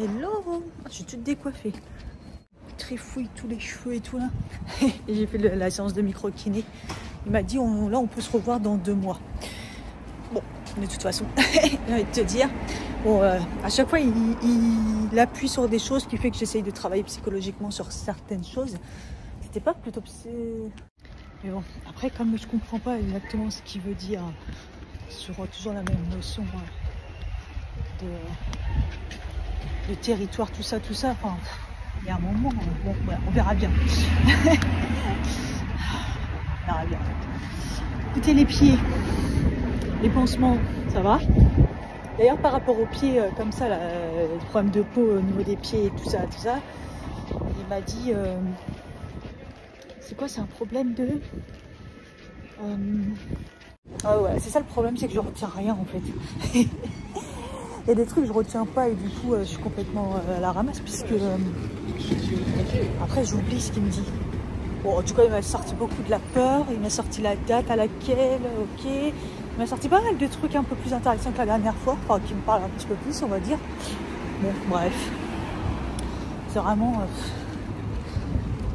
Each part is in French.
Hello, je suis toute décoiffée. Trifouille tous les cheveux et tout là. Et j'ai fait la séance de micro-kiné. Il m'a dit, là on peut se revoir dans 2 mois. Bon, de toute façon, j'ai envie de te dire, bon, à chaque fois il appuie sur des choses qui fait que j'essaye de travailler psychologiquement sur certaines choses. C'était pas plutôt mais bon, après comme je comprends pas exactement ce qu'il veut dire sur toujours la même notion de territoire, tout ça, enfin, il y a un moment, bon, voilà, on verra bien. On verra bien. Écoutez, les pieds, les pansements, ça va. D'ailleurs, par rapport aux pieds, comme ça, là, le problème de peau au niveau des pieds et tout ça, il m'a dit, c'est quoi, c'est un problème de... Ah ouais, c'est ça le problème, c'est que je retiens rien en fait. Il y a des trucs que je retiens pas et du coup je suis complètement à la ramasse puisque après j'oublie ce qu'il me dit. Bon, en tout cas il m'a sorti beaucoup de la peur, il m'a sorti la date à laquelle, ok. Il m'a sorti pas mal de trucs un peu plus intéressants que la dernière fois, enfin qui me parlent un petit peu plus on va dire. Bon bref, c'est vraiment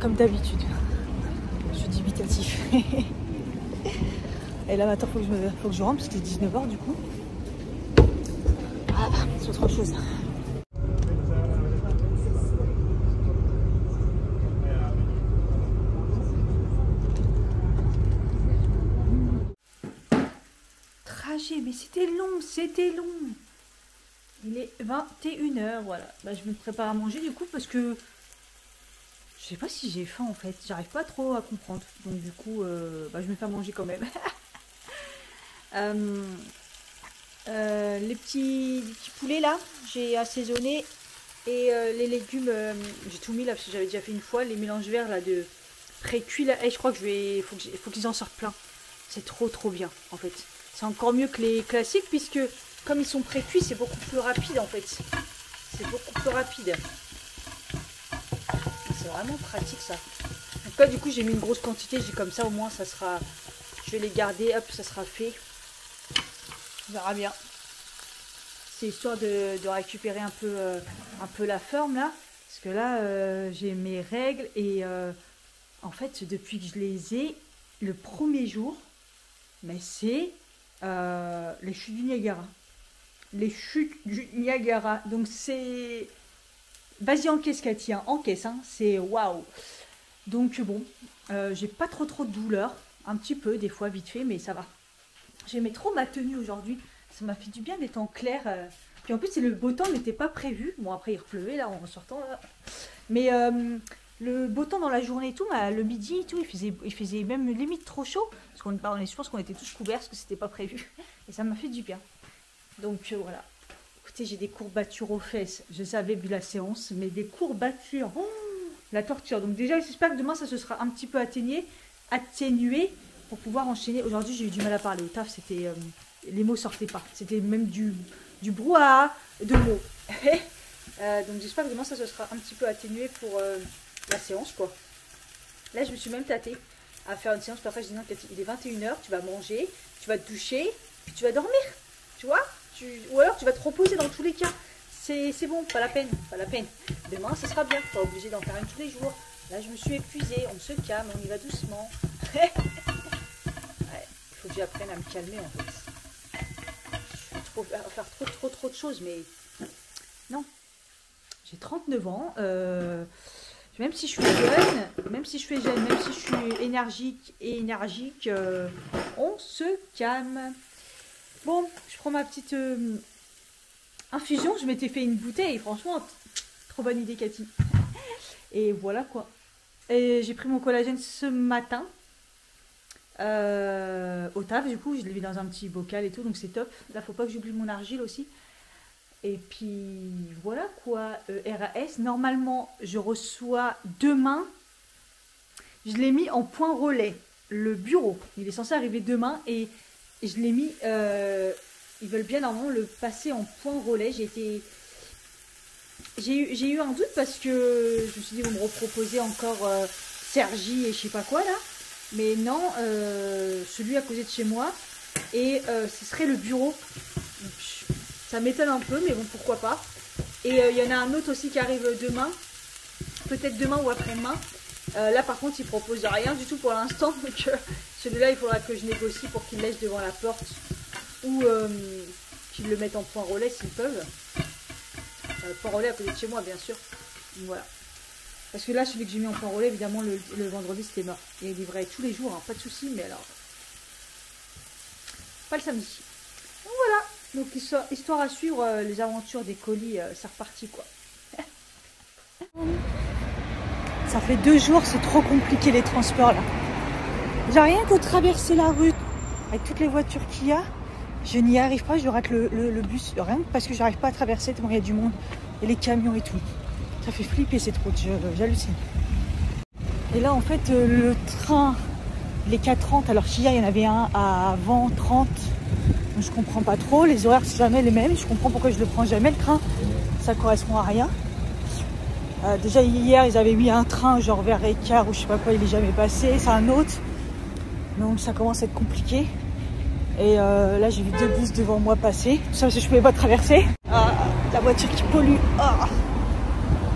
comme d'habitude, je suis dubitatif. Et là maintenant faut que je rentre parce que c'est 19h du coup. Ah, c'est autre chose. Trajet, mais c'était long, c'était long. Il est 21h, voilà. Bah, je me prépare à manger du coup parce que je sais pas si j'ai faim en fait. J'arrive pas trop à comprendre. Donc du coup, bah, je me fais à manger quand même. Les petits poulets là, j'ai assaisonné. Et les légumes, j'ai tout mis là parce que j'avais déjà fait une fois. Les mélanges verts là de pré-cuit là. Et je crois que faut qu'ils en sortent plein. C'est trop bien en fait. C'est encore mieux que les classiques puisque comme ils sont pré-cuits, c'est beaucoup plus rapide en fait. C'est beaucoup plus rapide. C'est vraiment pratique ça. En tout cas, du coup, j'ai mis une grosse quantité. J'ai comme ça au moins ça sera. Je vais les garder. Hop, ça sera fait. On verra bien. C'est histoire de récupérer un peu la forme là. Parce que là, j'ai mes règles et en fait, depuis que je les ai, le premier jour, mais c'est les chutes du Niagara. Les chutes du Niagara. Donc c'est... Vas-y, encaisse Cathy, hein. Encaisse, hein. C'est waouh. Donc bon, j'ai pas trop de douleur. Un petit peu, des fois, vite fait, mais ça va. J'aimais trop ma tenue aujourd'hui. Ça m'a fait du bien d'être en clair. Puis en plus, le beau temps n'était pas prévu. Bon, après, il pleuvait là en sortant. Là. Mais le beau temps dans la journée et tout, le midi et tout, il faisait même limite trop chaud. Parce je pense qu'on était tous couverts parce que c'était pas prévu. Et ça m'a fait du bien. Donc voilà. Écoutez, j'ai des courbatures aux fesses. Je savais vu la séance, mais des courbatures. Oh, la torture. Donc déjà, j'espère que demain, ça se sera un petit peu atténué pour pouvoir enchaîner. Aujourd'hui, j'ai eu du mal à parler. Au taf, c'était... les mots sortaient pas. C'était même du brouhaha de mots. Donc j'espère que demain ça se sera un petit peu atténué pour la séance quoi. Là je me suis même tâtée à faire une séance. Puis après je dis non Cathy, il est 21h, tu vas manger, tu vas te doucher, puis tu vas dormir. Tu vois, ou alors tu vas te reposer dans tous les cas. C'est bon, pas la peine, pas la peine. Demain ça sera bien, pas obligé d'en faire une tous les jours. Là je me suis épuisée, on se calme, on y va doucement. Ouais, il faut que j'apprenne à me calmer en fait. Faire trop de choses, mais non. J'ai 39 ans, même si je suis jeune, même si je suis énergique, on se calme. Bon, je prends ma petite infusion, je m'étais fait une bouteille, franchement, trop bonne idée Cathy. Et voilà quoi. Et j'ai pris mon collagène ce matin. Au taf du coup je l'ai mis dans un petit bocal et tout donc c'est top. Là faut pas que j'oublie mon argile aussi et puis voilà quoi. RAS normalement je reçois demain, je l'ai mis en point relais le bureau, il est censé arriver demain et je l'ai mis ils veulent bien normalement le passer en point relais. J'ai eu un doute parce que je me suis dit ils vont me reproposer encore Sergi et je sais pas quoi là. Mais non, celui à côté de chez moi. Et ce serait le bureau. Donc, ça m'étonne un peu, mais bon, pourquoi pas. Et il y en a un autre aussi qui arrive demain. Peut-être demain ou après-demain. Là par contre il propose rien du tout pour l'instant. Donc celui-là il faudra que je négocie pour qu'il laisse devant la porte. Ou qu'ils le mettent en point relais s'ils peuvent. Point relais à côté de chez moi bien sûr. Donc, voilà. Parce que là celui que j'ai mis en point relais évidemment le vendredi c'était mort. Il est livré tous les jours, hein, pas de souci, mais alors pas le samedi. Donc voilà. Donc histoire à suivre les aventures des colis, c'est reparti quoi. Ça fait 2 jours, c'est trop compliqué les transports là. J'ai rien que traverser la rue avec toutes les voitures qu'il y a. Je n'y arrive pas, je rate le bus, rien parce que j'arrive pas à traverser tellement il y a du monde et les camions et tout. Ça fait flipper cette route, j'hallucine. Et là en fait le train, les 4h30, alors qu'hier il y en avait un à 20h30. Donc je comprends pas trop, les horaires c'est jamais les mêmes, je comprends pourquoi je le prends jamais le train, ça correspond à rien. Déjà hier ils avaient mis un train genre vers Écart ou je sais pas quoi, il est jamais passé, c'est un autre. Donc ça commence à être compliqué. Et là j'ai vu 2 bus devant moi passer, tout ça parce que je pouvais pas traverser. La voiture qui pollue.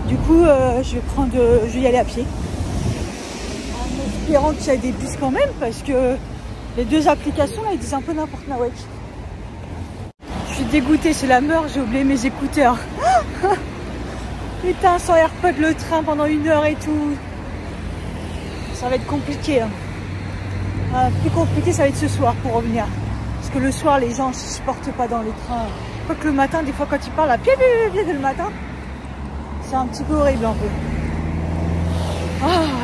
Du coup je vais y aller à pied. En espérant qu'il y a des bus quand même parce que les 2 applications là ils disent un peu n'importe quoi. Je suis dégoûtée, c'est la mort, j'ai oublié mes écouteurs. Putain, sans AirPod le train pendant 1 heure et tout. Ça va être compliqué. Hein. Plus compliqué, ça va être ce soir pour revenir. Parce que le soir, les gens ne se supportent pas dans les trains. Quoique le matin, des fois, quand ils parlent à pied le matin, c'est un petit peu horrible un peu.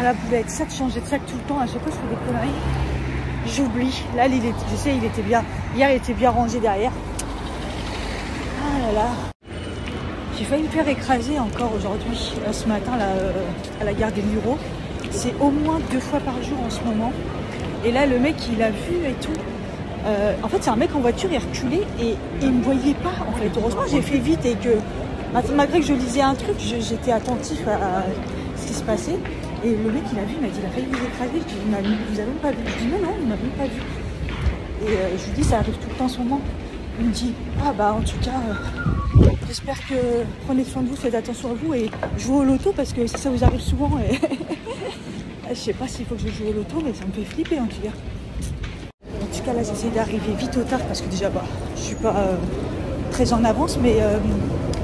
La boulette, ça de changer de sac tout le temps. À chaque fois, je fais des conneries. J'oublie. Là, je sais, il était bien. Hier, il était bien rangé derrière. Ah là là. J'ai failli me faire écraser encore aujourd'hui, ce matin là, à la gare des Mureaux. C'est au moins 2 fois par jour en ce moment. Et là, le mec, il a vu et tout. En fait, c'est un mec en voiture, il reculait et il me voyait pas. En fait, heureusement, j'ai fait vite et que malgré que je lisais un truc, j'étais attentif à ce qui se passait. Et le mec, il a vu, il m'a dit, il a failli vous écraser. Je dis, vous avez même pas vu. Je dis, non, il m'a même pas vu. Et je lui dis, ça arrive tout le temps en ce moment. Il me dit, en tout cas, j'espère que prenez soin de vous, faites attention à vous et jouez au loto parce que ça vous arrive souvent. Et je sais pas s'il faut que je joue au loto, mais ça me fait flipper en tout cas. En tout cas, là, j'essaie d'arriver vite au tard parce que déjà, je suis pas très en avance, mais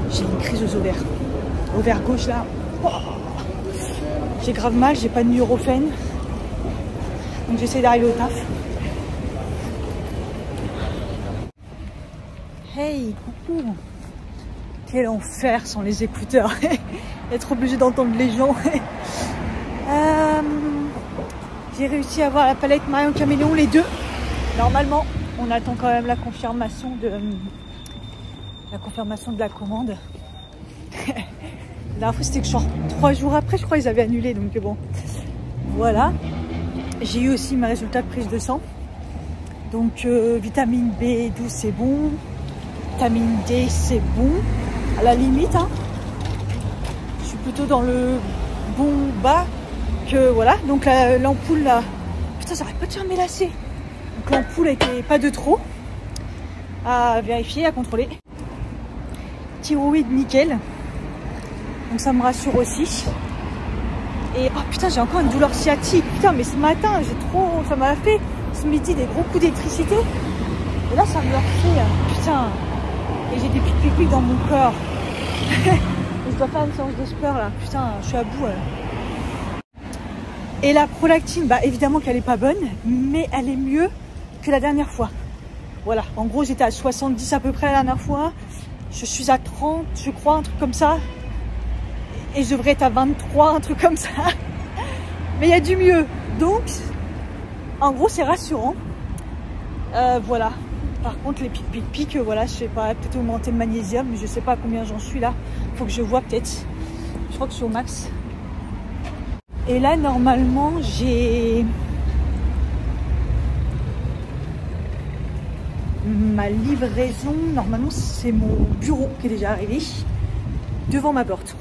j'ai une crise aux ovaires. Ovaire gauche là. J'ai grave mal, j'ai pas de Nurofen. Donc j'essaie d'arriver au taf. Hey, coucou. Quel enfer sans les écouteurs. Être obligé d'entendre les gens. J'ai réussi à avoir la palette Marion Caméléon, les 2. Normalement, on attend quand même la confirmation de la commande. La dernière fois, c'était que genre 3 jours après, je crois, ils avaient annulé. Donc bon, voilà. J'ai eu aussi mes résultats de prise de sang. Donc vitamine B12, c'est bon. Vitamine D, c'est bon. À la limite, hein. Je suis plutôt dans le bon bas que voilà. Donc l'ampoule là, putain, j'arrête pas de faire mes lacets. Donc l'ampoule était pas de trop. À vérifier, à contrôler. Thyroïde nickel. Donc ça me rassure aussi. Et oh putain, j'ai encore une douleur sciatique. Putain, mais ce matin, ça m'a fait ce midi des gros coups d'électricité. Et là, ça me refait. Putain. Et j'ai des pics dans mon corps. Je dois faire une séance de sport là. Putain, je suis à bout. Et la prolactine, évidemment qu'elle est pas bonne, mais elle est mieux que la dernière fois. Voilà, en gros j'étais à 70 à peu près la dernière fois. Je suis à 30, je crois, un truc comme ça. Et je devrais être à 23, un truc comme ça. Mais il y a du mieux. Donc, en gros, c'est rassurant. Voilà. Par contre, les pics, voilà, je sais pas, peut-être augmenter le magnésium, mais je sais pas combien j'en suis là. Faut que je vois peut-être. Je crois que je suis au max. Et là, normalement, j'ai ma livraison. Normalement, c'est mon bureau qui est déjà arrivé devant ma porte.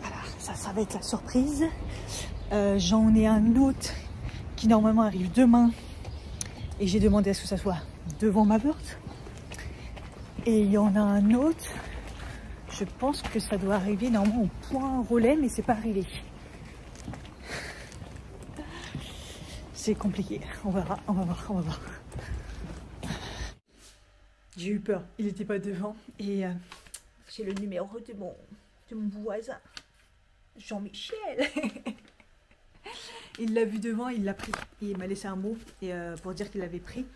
Voilà, ça va être la surprise. J'en ai un autre qui normalement arrive demain. Et j'ai demandé à ce que ça soit devant ma porte. Et il y en a un autre Je pense que ça doit arriver normalement au point relais, mais c'est pas arrivé. C'est compliqué. On verra, on va voir, on va voir. J'ai eu peur. Il n'était pas devant. Et j'ai le numéro de mon voisin, Jean-Michel. Il l'a vu devant, il l'a pris. Et il m'a laissé un mot pour dire qu'il l'avait pris.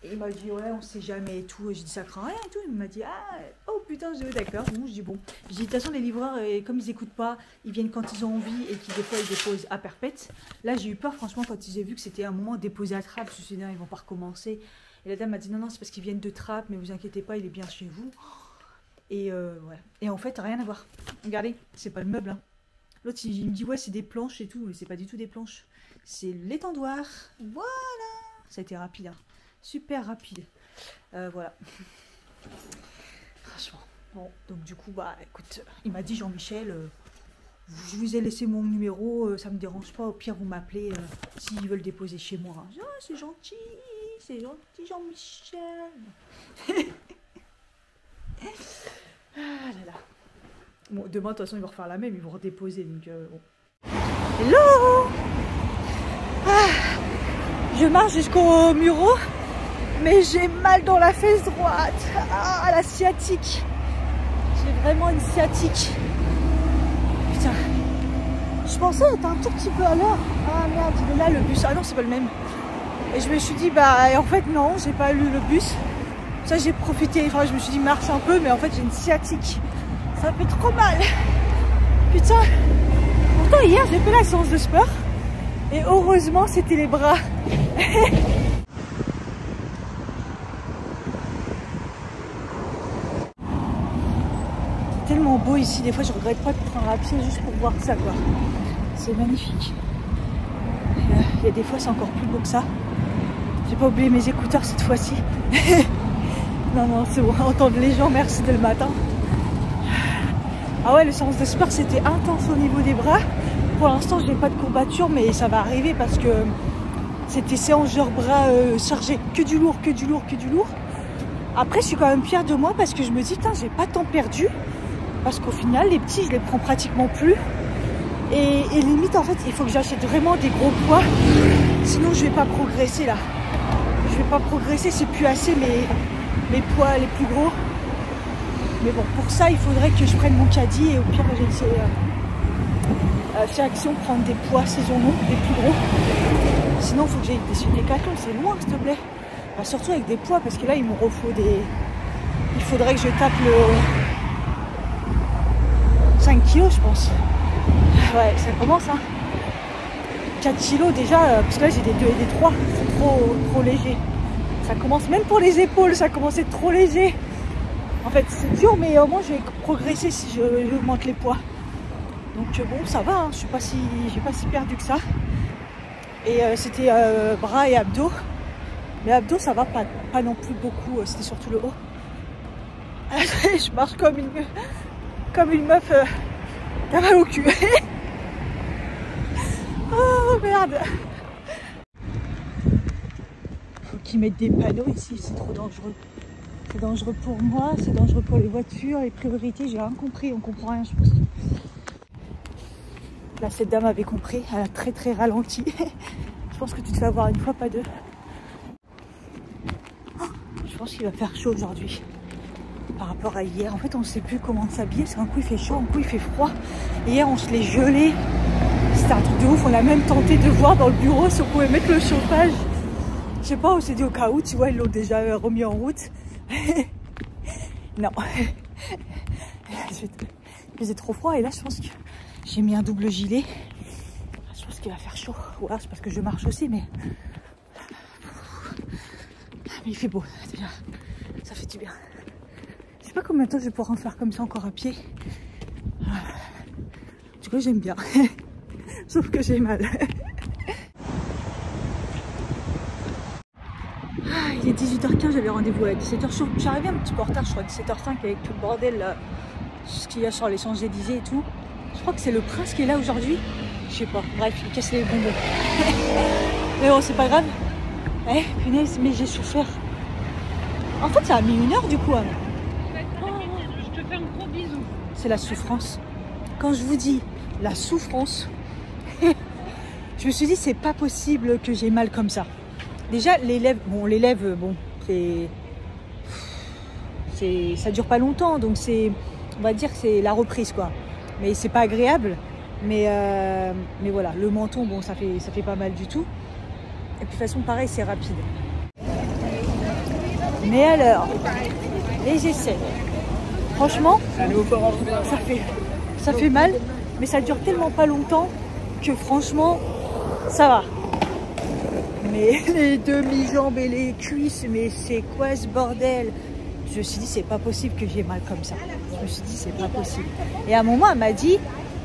Et il m'a dit ouais, on sait jamais et tout. J'ai dit ça craint rien et tout. Il m'a dit ah, oh putain, je dis d'accord. Bon, je dis bon. Je dis de toute façon, les livreurs, comme ils écoutent pas, ils viennent quand ils ont envie et qui des fois ils déposent à perpète. Là, j'ai eu peur, franchement, quand j'ai vu que c'était un moment déposé à Trappes. Je me suis dit non, ils vont pas recommencer. Et la dame m'a dit non, non, c'est parce qu'ils viennent de Trappes, mais vous inquiétez pas, il est bien chez vous. Et voilà. Et en fait, rien à voir. Regardez, c'est pas le meuble. Hein. L'autre, il me dit ouais, c'est des planches et tout, mais c'est pas du tout des planches. C'est l'étendoir. Voilà. Ça a été rapide. Hein. Super rapide. Voilà. Franchement. Bon, donc du coup, bah écoute, il m'a dit Jean-Michel, je vous ai laissé mon numéro, ça me dérange pas, au pire vous m'appelez s'ils veulent déposer chez moi. Hein. Ah, c'est gentil Jean-Michel. Ah là là. Bon, demain, de toute façon, ils vont refaire la même, ils vont redéposer, donc bon. Hello. Ah, je marche jusqu'au Muro. Mais j'ai mal dans la fesse droite. Ah, la sciatique. J'ai vraiment une sciatique. Putain. Je pensais être un tout petit peu à l'heure. Ah merde, il est là le bus. Ah non, c'est pas le même. Et je me suis dit, bah en fait non, j'ai pas eu le bus. Ça j'ai profité. Enfin, je me suis dit, marche un peu, mais en fait j'ai une sciatique. Ça fait trop mal. Putain. Pourtant hier j'ai fait la séance de sport. Et heureusement c'était les bras. Tellement beau ici, des fois je regrette pas de prendre à pied juste pour voir ça quoi. C'est magnifique. Il y a des fois c'est encore plus beau que ça. J'ai pas oublié mes écouteurs cette fois-ci. Non non c'est bon, entendre les gens, merci dès le matin. Ah ouais, le séance de sport c'était intense au niveau des bras. Pour l'instant j'ai pas de courbature mais ça va arriver parce que c'était séance genre bras chargés, que du lourd, que du lourd, que du lourd. Après je suis quand même fière de moi parce que je me dis putain j'ai pas tant perdu. Parce qu'au final, les petits, je les prends pratiquement plus. Et limite, en fait, il faut que j'achète vraiment des gros poids. Sinon, je vais pas progresser, là. Je vais pas progresser, c'est plus assez mes poids les plus gros. Mais bon, pour ça, il faudrait que je prenne mon caddie. Et au pire, j'ai essayé chez Action prendre des poids saisonnaux, des plus gros. Sinon, il faut que j'aille des Décathlon. C'est loin, s'il te plaît. Bah, surtout avec des poids, parce que là, il me refaut des... Il faudrait que je tape le... 5 kilos je pense. Ouais, ça commence hein. 4 kilos déjà, parce que là j'ai des 2 et des 3, c'est trop léger. Ça commence, même pour les épaules, ça commence à être trop léger. En fait c'est dur mais au moins je vais progresser si j'augmente les poids. Donc bon ça va, hein. Je suis pas si perdu que ça. Et c'était bras et abdos. Mais abdos ça va pas non plus beaucoup, c'était surtout le haut. Je marche comme une meuf qui a mal au cul. Oh merde. Faut qu'ils mettent des panneaux ici, c'est trop dangereux. C'est dangereux pour moi, c'est dangereux pour les voitures, les priorités, j'ai rien compris, on comprend rien je pense. Là cette dame avait compris, elle a très ralenti. Je pense que tu te fais avoir une fois, pas deux. Je pense qu'il va faire chaud aujourd'hui. Par rapport à hier, en fait on ne sait plus comment s'habiller parce qu'un coup il fait chaud, un coup il fait froid. Hier on se l'est gelé, c'était un truc de ouf. On a même tenté de voir dans le bureau si on pouvait mettre le chauffage. Je sais pas, on s'est dit au cas où, tu vois, ils l'ont déjà remis en route. Non, il faisait trop froid et là je pense que j'ai mis un double gilet. Je pense qu'il va faire chaud. Ou alors c'est parce que je marche aussi, mais il fait beau déjà, ça fait du bien. Je sais pas combien de temps je vais pouvoir en faire comme ça encore à pied. En tout cas j'aime bien. Sauf que j'ai mal. Il est 18h15, j'avais rendez-vous à 17h. Je suis arrivée un petit peu en retard, je crois, à 17h05 avec tout le bordel là, ce qu'il y a sur les Champs-Élysées et tout. Je crois que c'est le prince qui est là aujourd'hui. Je sais pas, bref, il casse les bonbons. Mais bon, c'est pas grave. Eh, punaise, mais j'ai souffert. En fait, ça a mis 1 heure du coup. Hein. Je te fais un gros bisou. c'est la souffrance. Quand je vous dis la souffrance, je me suis dit, c'est pas possible que j'ai mal comme ça. Déjà, les lèvres, bon, ça dure pas longtemps, donc on va dire que c'est la reprise, quoi. Mais c'est pas agréable. Mais voilà, le menton, bon, ça fait pas mal du tout. Et puis de toute façon, pareil, c'est rapide. Mais alors, les essais. Franchement, ça fait mal, mais ça dure tellement pas longtemps que franchement, ça va. Mais les demi-jambes et les cuisses, mais c'est quoi ce bordel? Je me suis dit, c'est pas possible que j'ai mal comme ça. Je me suis dit, c'est pas possible. Et à un moment, elle m'a dit,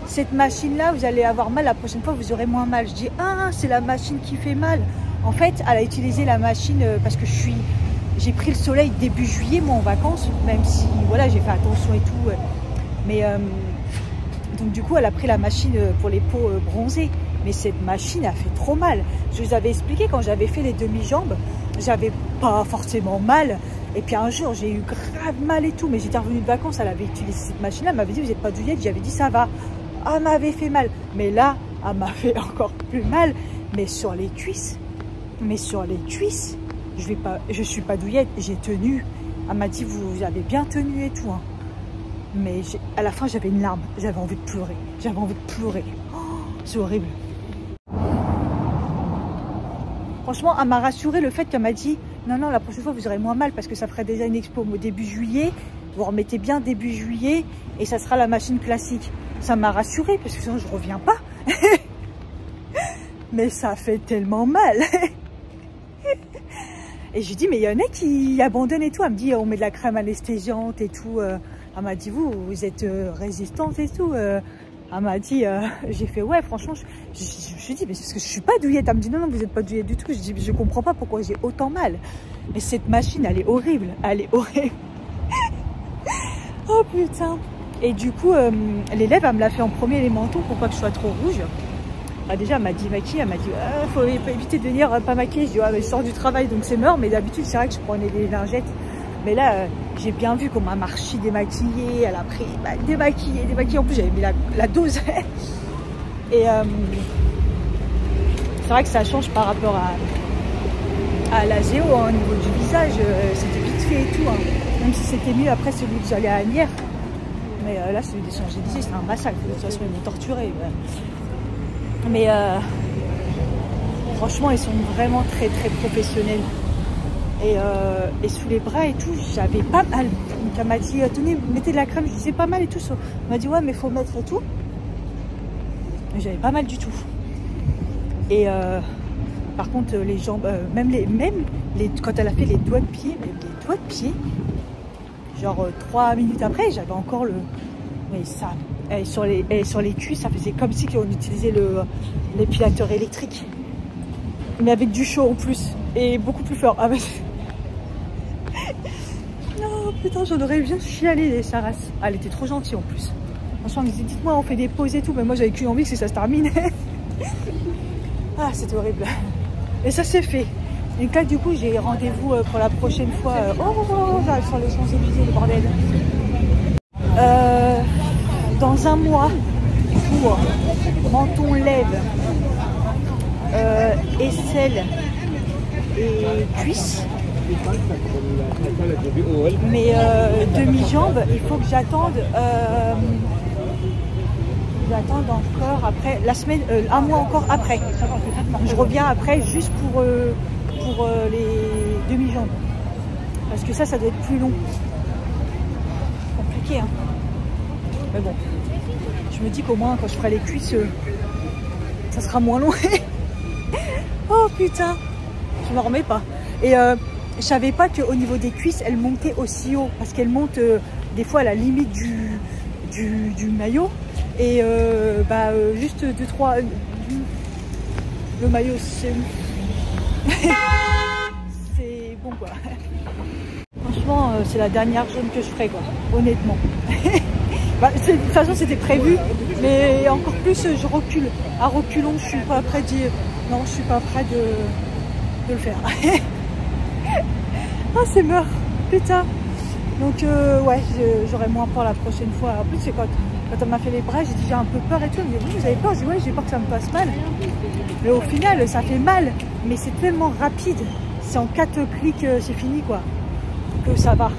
cette machine-là, vous allez avoir mal, la prochaine fois, vous aurez moins mal. Je dis, ah, c'est la machine qui fait mal. En fait, elle a utilisé la machine parce que j'ai pris le soleil début juillet, moi, en vacances, même si, voilà, j'ai fait attention et tout. Mais, donc, du coup, elle a pris la machine pour les peaux bronzées. Mais cette machine a fait trop mal. Je vous avais expliqué, quand j'avais fait les demi-jambes, j'avais pas forcément mal. Et puis un jour, j'ai eu grave mal et tout. Mais j'étais revenue de vacances, elle avait utilisé cette machine-là. Elle m'avait dit, vous n'êtes pas douillette? J'avais dit, ça va. Ah, elle m'avait fait mal. Mais là, elle m'a fait encore plus mal. Mais sur les cuisses. Je suis pas douillette. J'ai tenu. Elle m'a dit, vous avez bien tenu et tout. Hein. Mais à la fin, j'avais une larme. J'avais envie de pleurer. Oh, c'est horrible. Franchement, elle m'a rassuré le fait qu'elle m'a dit non, la prochaine fois vous aurez moins mal parce que ça ferait déjà une expo au début juillet. Vous remettez bien début juillet et ça sera la machine classique. Ça m'a rassuré parce que sinon je reviens pas. Mais ça fait tellement mal. Et j'ai dit mais il y en a qui abandonnent et tout. Elle me dit on met de la crème anesthésiante et tout. Elle m'a dit vous êtes résistante et tout. Elle m'a dit, j'ai fait ouais franchement, je me suis dit mais parce que je suis pas douillette. Elle me dit non vous n'êtes pas douillette du tout. Je dis je comprends pas pourquoi j'ai autant mal. Mais cette machine elle est horrible, Oh putain. Et du coup l'élève elle me l'a fait en premier les mentons pour pas que je sois trop rouge. Bah, déjà elle m'a dit maquille, elle m'a dit faut éviter de venir pas maquiller. Je dis ouais mais je sors du travail donc c'est mort. Mais d'habitude c'est vrai que je prenais des lingettes. Mais là, j'ai bien vu qu'on m'a marché démaquillée. Elle a pris démaquillée. En plus, j'avais mis la dose. Et c'est vrai que ça change par rapport à la Zéo hein, au niveau du visage. C'était vite fait et tout. Hein. Même si c'était mieux après celui que j'allais à Agnières. Mais là, celui des Champs-Élysées, c'était un massacre. De toute façon, ils m'ont torturé. Ouais. Mais franchement, ils sont vraiment très, très professionnels. Et sous les bras et tout, j'avais pas mal. Donc elle m'a dit, tenez, mettez de la crème. Je disais pas mal et tout. Elle m'a dit, ouais, mais faut mettre et tout. Mais j'avais pas mal du tout. Et par contre, les jambes, même quand elle a fait les doigts de pied, genre 3 minutes après, j'avais encore le. Mais ça. Et sur les cuisses, ça faisait comme si on utilisait l'épilateur électrique. Mais avec du chaud en plus. Et beaucoup plus fort. Ah, mais... non, putain, j'en aurais bien chialé les Saras. Ah, elle était trop gentille en plus. Franchement, elle me disait, dites-moi, on fait des pauses et tout. Mais moi, j'avais qu'une envie que ça se termine. Ah, c'était horrible. Et ça s'est fait. Et là, du coup, j'ai rendez-vous pour la prochaine fois. J'arrive sur les Champs-Élysées, le bordel. Dans un mois, pour menton, lèvres, aisselle et cuisses. Mais demi-jambe, il faut que j'attende encore après la semaine, un mois encore après. Je reviens après juste pour les demi-jambes. Parce que ça doit être plus long. Compliqué, hein. Mais bon, je me dis qu'au moins quand je ferai les cuisses, ça sera moins long. Oh putain, je m'en remets pas. Et je savais pas qu'au niveau des cuisses, elle montait aussi haut. Parce qu'elle monte des fois à la limite du maillot. Et juste 2-3... le maillot, c'est c'est bon quoi. Franchement, c'est la dernière jaune que je ferai quoi, honnêtement. De toute façon, c'était prévu. Mais encore plus, je recule. À reculons, je suis pas près de... Non, je suis pas près de le faire. Ah, c'est mort. Putain. Donc ouais, j'aurai moins peur la prochaine fois. En plus, c'est quand on m'a fait les bras, j'ai dit j'ai un peu peur et tout. Elle me dit, vous avez peur? Je dis ouais, j'ai peur que ça me fasse mal. Mais au final, ça fait mal. Mais c'est tellement rapide. C'est en 4 clics, c'est fini quoi. Que ça va.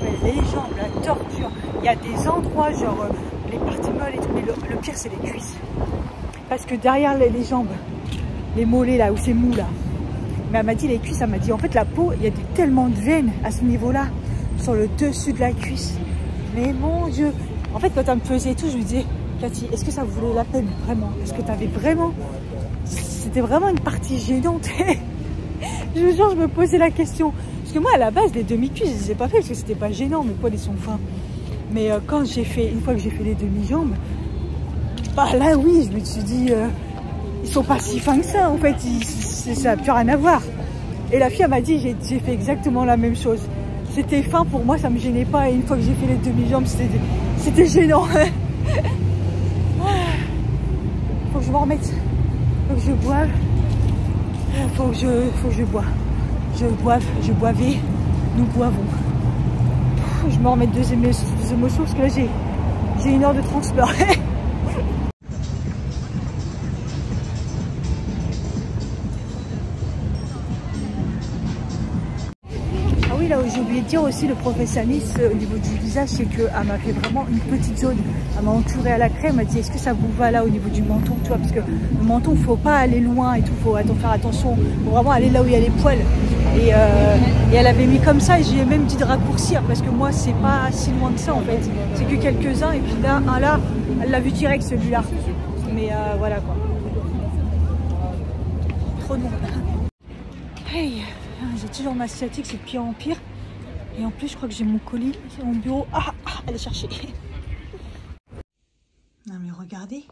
Mais les jambes, la torture. Il y a des endroits, genre les parties molles et tout. Mais le pire, c'est les cuisses. Parce que derrière les jambes, les mollets là, où c'est mou là. Mais elle m'a dit les cuisses, elle m'a dit en fait la peau, il y a tellement de veines à ce niveau-là. Sur le dessus de la cuisse. Mais mon Dieu. En fait, quand elle me pesait et tout, je lui disais, Cathy, est-ce que ça vaulait la peine vraiment? Est-ce que tu avais vraiment... C'était vraiment une partie gênante. Je vous jure, je me posais la question. Parce que moi, à la base, les demi-cuisses, je les ai pas fait parce que c'était pas gênant. Mes poils, ils sont fins. Mais quand j'ai fait, une fois que j'ai fait les demi-jambes, bah là, oui, je me suis dit, ils sont pas si fins que ça. En fait, ça n'a plus rien à voir. Et la fille, elle m'a dit, j'ai fait exactement la même chose. C'était fin pour moi, ça me gênait pas. Et une fois que j'ai fait les demi-jambes, c'était gênant. Faut que je m'en remette. Faut que je boive. Faut que je boive. Je boivais. Nous boivons. Je me remets deux émotions parce que là j'ai 1 heure de transport. Là où j'ai oublié de dire aussi, le professeur Nice au niveau du visage, c'est qu'elle m'a fait vraiment une petite zone. Elle m'a entourée à la crème, elle m'a dit est-ce que ça vous va là au niveau du menton, tu vois, parce que le menton, il ne faut pas aller loin et tout, il faut faire attention, il faut vraiment aller là où il y a les poils. Et elle avait mis comme ça et j'ai même dit de raccourcir parce que moi c'est pas si loin que ça en fait. C'est que quelques-uns et puis là, un là, elle l'a vu direct celui-là. Mais voilà quoi. Trop de monde. Hey. J'ai toujours ma sciatique, c'est de pire en pire. Et en plus, je crois que j'ai mon colis sur mon bureau. Allez chercher. Non mais regardez,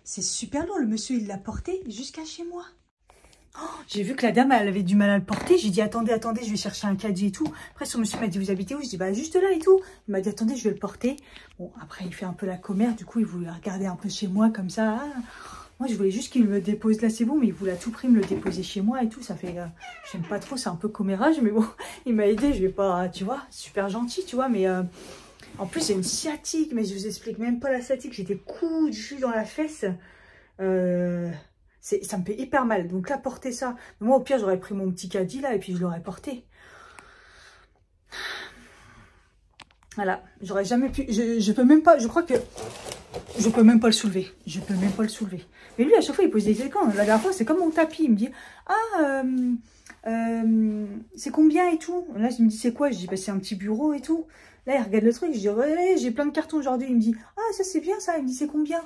c'est super lourd. Le monsieur, il l'a porté jusqu'à chez moi. Oh, j'ai vu que la dame, elle avait du mal à le porter. J'ai dit, attendez, je vais chercher un caddie et tout. Après, son monsieur m'a dit, vous habitez où? Je dis, bah juste là et tout. Il m'a dit, attendez, je vais le porter. Bon, après, il fait un peu la commère. Du coup, il voulait regarder un peu chez moi comme ça. Moi, je voulais juste qu'il me dépose là, c'est bon, mais il voulait à tout prix me le déposer chez moi et tout. Ça fait, j'aime pas trop, c'est un peu commérage, mais bon, il m'a aidé. Je vais pas, tu vois, super gentil, tu vois, mais en plus, j'ai une sciatique, mais je vous explique même pas la sciatique. J'étais cousu dans la fesse. Ça me fait hyper mal. Donc là, porter ça. Moi, au pire, j'aurais pris mon petit caddie là et puis je l'aurais porté. Voilà, j'aurais jamais pu. Je peux même pas, je crois que. Je peux même pas le soulever. Je peux même pas le soulever. Mais lui, à chaque fois, il pose des questions. La dernière fois, c'est comme mon tapis. Il me dit, c'est combien et tout. Là, je me dis, c'est quoi? Je dis, bah, c'est un petit bureau et tout. Là, il regarde le truc. Je dis, ouais, j'ai plein de cartons aujourd'hui. Il me dit, ah, ça, c'est bien ça. Il me dit, c'est combien?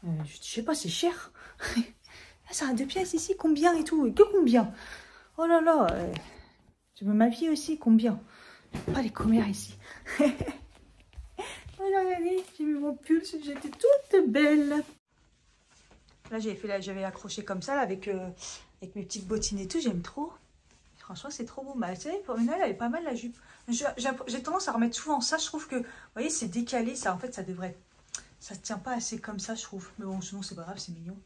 Je dis, je sais pas, c'est cher. Ça a 2 pièces ici, combien et tout? Que combien? Oh là là, tu veux ma vie aussi, combien? Pas les commères ici. Regardez, j'ai mis mon pull, j'étais toute belle. Là, j'avais accroché comme ça, là, avec mes petites bottines et tout, j'aime trop. Franchement, c'est trop beau. Bah, tu sais, pour une elle est pas mal la jupe. J'ai tendance à remettre souvent ça, je trouve que, vous voyez, c'est décalé, ça, en fait, ça devrait... Ça se tient pas assez comme ça, je trouve. Mais bon, sinon, c'est pas grave, c'est mignon.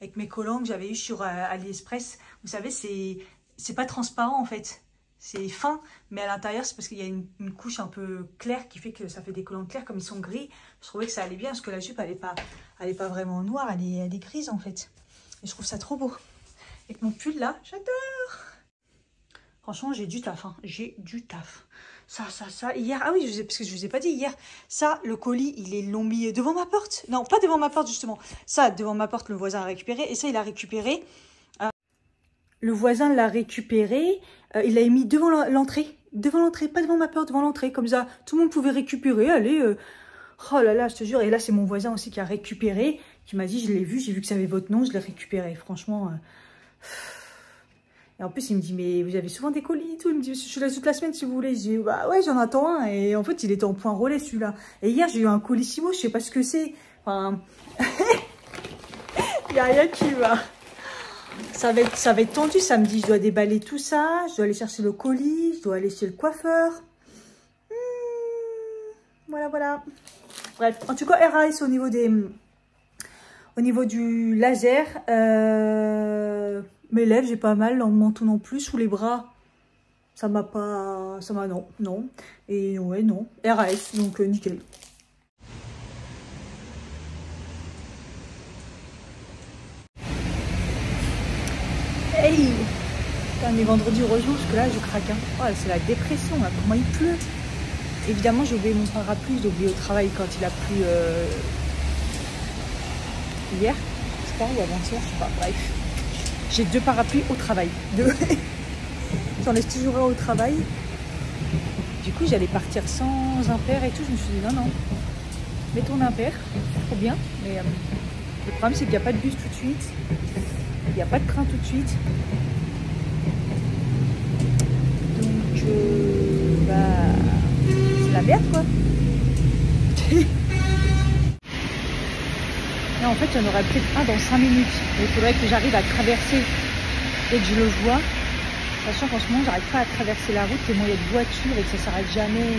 Avec mes collants que j'avais eu sur AliExpress, vous savez, c'est pas transparent, en fait. C'est fin, mais à l'intérieur, c'est parce qu'il y a une couche un peu claire qui fait que ça fait des collants clairs. Comme ils sont gris, je trouvais que ça allait bien parce que la jupe, elle est pas vraiment noire, elle est grise en fait. Et je trouve ça trop beau. Avec mon pull là, j'adore. Franchement, j'ai du taf, hein. J'ai du taf. Ça. Hier, ah oui, parce que je vous ai pas dit hier, ça, le colis, il est long mis devant ma porte. Non, pas devant ma porte justement. Ça, devant ma porte, le voisin a récupéré. Et ça, il a récupéré. Le voisin l'a récupéré. Il l'a mis devant l'entrée. Devant l'entrée, pas devant ma porte, devant l'entrée. Comme ça, tout le monde pouvait récupérer. Allez, oh là là, je te jure. Et là, c'est mon voisin aussi qui a récupéré. Qui m'a dit, je l'ai vu, j'ai vu que ça avait votre nom, je l'ai récupéré. Franchement. Et en plus, il me dit, mais vous avez souvent des colis et tout. Il me dit, je suis là toute la semaine si vous voulez. Je dis, bah ouais, j'en attends un. Et en fait, il était en point relais celui-là. Et hier, j'ai eu un colissimo, je sais pas ce que c'est. Enfin, il n'y a rien qui va. Ça va être tendu samedi. Je dois déballer tout ça. Je dois aller chercher le colis. Je dois aller chez le coiffeur. Voilà. Bref, en tout cas, RAS au niveau du laser. Mes lèvres, j'ai pas mal. Dans le menton non plus. Sous les bras, Ça m'a pas... Ça m'a... Non, non. Et ouais, non. RAS, donc nickel. Hey! Putain, mais vendredi, heureusement, parce que là, je craque. Hein. Oh, c'est la dépression, là. Comment il pleut? Évidemment, j'ai oublié mon parapluie. J'ai oublié au travail quand il a plu hier. J'espère, ou avant-hier, je sais pas. Bref. J'ai 2 parapluies au travail. 2. J'en laisse toujours un au travail. Du coup, j'allais partir sans impair et tout. Je me suis dit, non, non. Mets ton impair. C'est trop bien. Mais le problème, c'est qu'il n'y a pas de bus tout de suite. Il n'y a pas de train tout de suite. Donc, bah, c'est la merde, quoi. Là, en fait, il y en aurait peut-être un dans 5 minutes. Mais il faudrait que j'arrive à traverser dès que je le vois. Sachant qu'en ce moment, j'arrive pas à traverser la route, tellement il y a de voitures et que ça s'arrête jamais.